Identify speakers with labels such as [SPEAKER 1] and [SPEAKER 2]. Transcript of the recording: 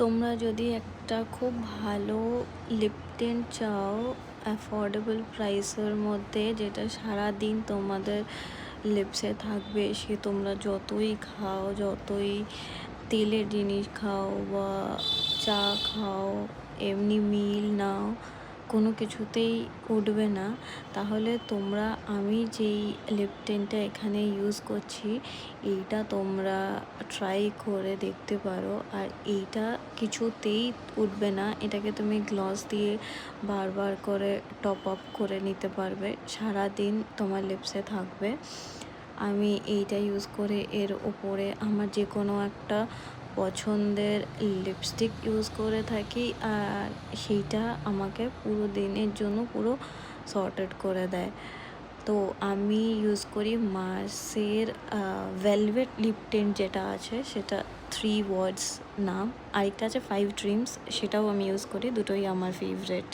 [SPEAKER 1] তোমরা যদি একটা খুব ভালো লিপ টিন্ট চাও অ্যাফোর্ডেবল প্রাইসের মধ্যে, যেটা সারাদিন তোমাদের লিপসে থাকবে, সে তোমরা যতই খাও, যতই তেলের জিনিস খাও বা চা খাও, এমনি মিল নাও, কোনো কিছুতেই উঠবে না। তাহলে তোমরা আমি যেই লিপ টিন্টটা এখানে ইউজ করছি, এইটা তোমরা ট্রাই করে দেখতে পারো। আর এইটা কিছুতেই উঠবে না, এটাকে তুমি গ্লস দিয়ে বারবার করে টপ আপ করে নিতে পারবে, সারাদিন তোমার লিপসে থাকবে। আমি এইটা ইউজ করে এর ওপরে আমার যে কোনো একটা পছন্দের লিপস্টিক ইউজ করে থাকি, আর সেইটা আমাকে পুরো দিনের জন্য পুরো সর্টেড করে দেয়। তো আমি ইউজ করি মার্সের ভেলভেট লিপ টিন্ট যেটা আছে, সেটা 3 ওয়ার্ডস নাম, আরেকটা আছে 5 ড্রিমস, সেটাও আমি ইউজ করি, দুটোই আমার ফেভারেট।